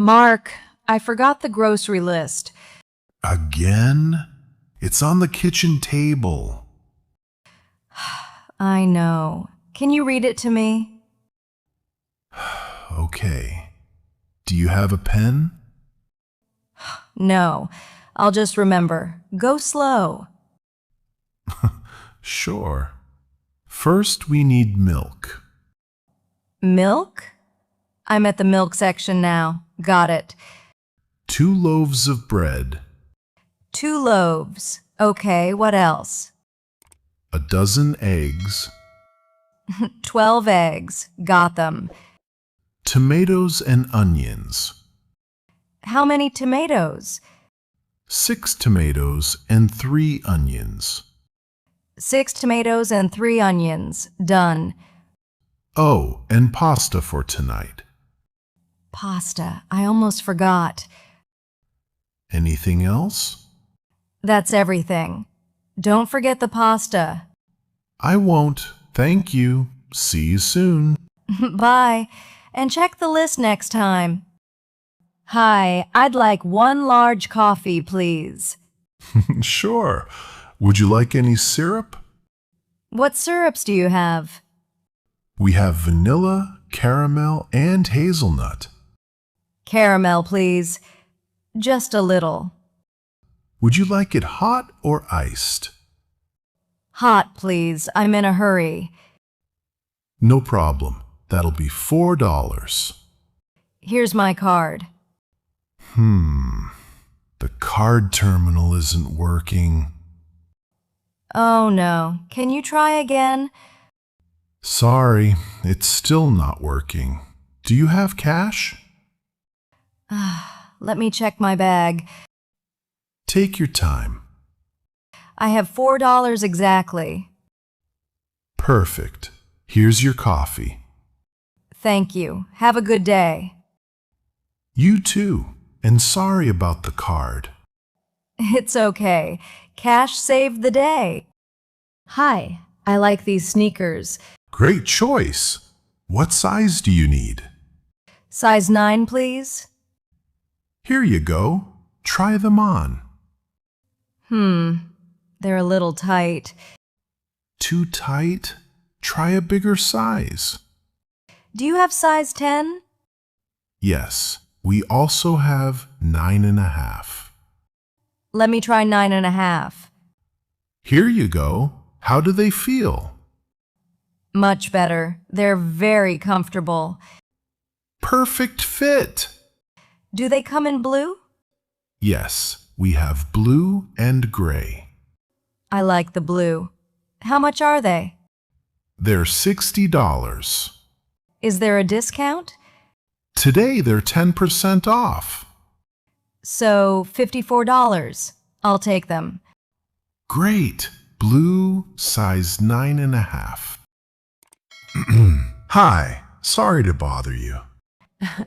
Mark, I forgot the grocery list. Again? It's on the kitchen table. I know. Can you read it to me? Okay. Do you have a pen? No. I'll just remember. Go slow. Sure. First, we need milk. Milk? I'm at the milk section now. Got it. 2 loaves of bread. 2 loaves. Okay, what else? A dozen eggs. 12 eggs. Got them. Tomatoes and onions. How many tomatoes? 6 tomatoes and 3 onions. 6 tomatoes and 3 onions. Done. Oh, and pasta for tonight. Pasta. I almost forgot. Anything else? That's everything. Don't forget the pasta. I won't. Thank you. See you soon. Bye. And check the list next time. Hi, I'd like 1 large coffee, please. Sure. Would you like any syrup? What syrups do you have? We have vanilla, caramel, and hazelnut. Caramel, please. Just a little. Would you like it hot or iced? Hot, please. I'm in a hurry. No problem. That'll be $4. Here's my card. The card terminal isn't working. Oh no. Can you try again? Sorry, it's still not working. Do you have cash? Let me check my bag. Take your time. I have $4 exactly. Perfect. Here's your coffee. Thank you. Have a good day. You too. And sorry about the card. It's okay. Cash saved the day. Hi, I like these sneakers. Great choice. What size do you need? Size 9, please. Here you go. Try them on. They're a little tight. Too tight? Try a bigger size. Do you have size 10? Yes, we also have 9.5. Let me try 9.5. Here you go. How do they feel? Much better. They're very comfortable. Perfect fit. Do they come in blue? Yes, we have blue and gray. I like the blue. How much are they? They're $60. Is there a discount? Today they're 10% off. So $54. I'll take them. Great. Blue, size 9.5. Hi, sorry to bother you.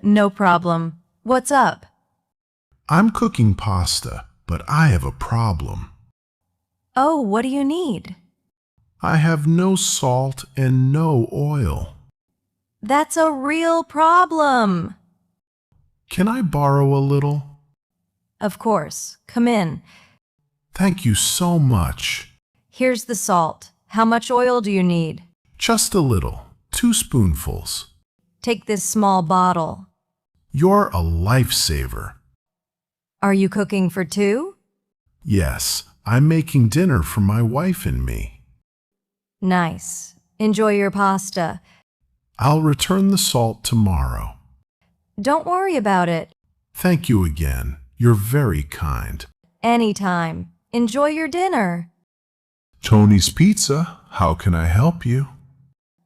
No problem. What's up? I'm cooking pasta, but I have a problem. Oh, what do you need? I have no salt and no oil. That's a real problem. Can I borrow a little? Of course. Come in. Thank you so much. Here's the salt. How much oil do you need? Just a little. 2 spoonfuls. Take this small bottle. You're a lifesaver. Are you cooking for 2? Yes, I'm making dinner for my wife and me. Nice. Enjoy your pasta. I'll return the salt tomorrow. Don't worry about it. Thank you again. You're very kind. Anytime. Enjoy your dinner. Tony's Pizza, how can I help you?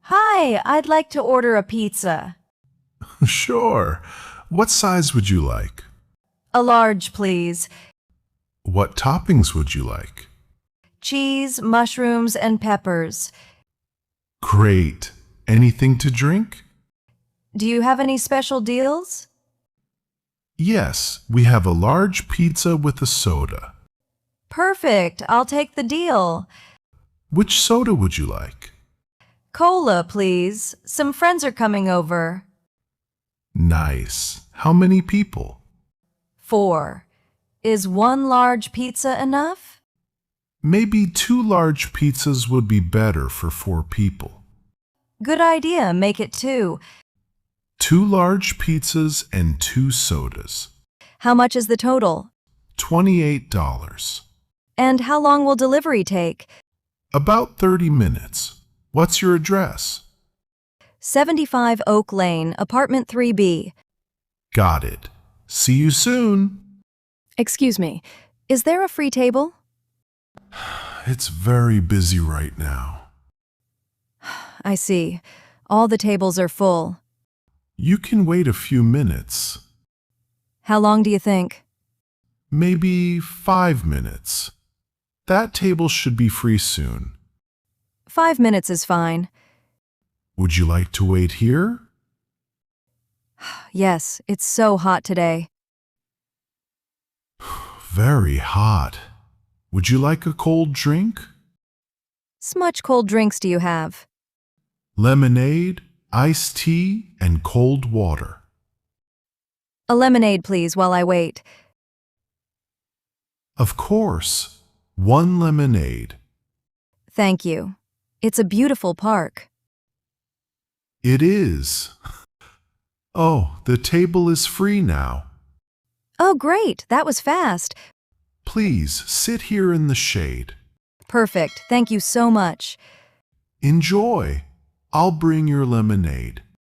Hi, I'd like to order a pizza. Sure. What size would you like? A large, please. What toppings would you like? Cheese, mushrooms, and peppers. Great. Anything to drink? Do you have any special deals? Yes, we have a large pizza with a soda. Perfect. I'll take the deal. Which soda would you like? Cola, please. Some friends are coming over. Nice. How many people? 4. Is one large pizza enough? Maybe 2 large pizzas would be better for 4 people. Good idea, make it 2. 2 large pizzas and 2 sodas. How much is the total? $28. And how long will delivery take? About 30 minutes. What's your address? 75 Oak Lane, apartment 3B. Got it. See you soon. Excuse me, is there a free table? It's very busy right now. I see. All the tables are full. You can wait a few minutes. How long do you think? Maybe 5 minutes. That table should be free soon. 5 minutes is fine. Would you like to wait here? Yes, it's so hot today. Very hot. Would you like a cold drink? Much cold drinks do you have? Lemonade, iced tea, and cold water. A lemonade, please, while I wait. Of course. 1 lemonade. Thank you. It's a beautiful park. It is. Oh, the table is free now. Oh, great. That was fast. Please sit here in the shade. Perfect. Thank you so much. Enjoy. I'll bring your lemonade.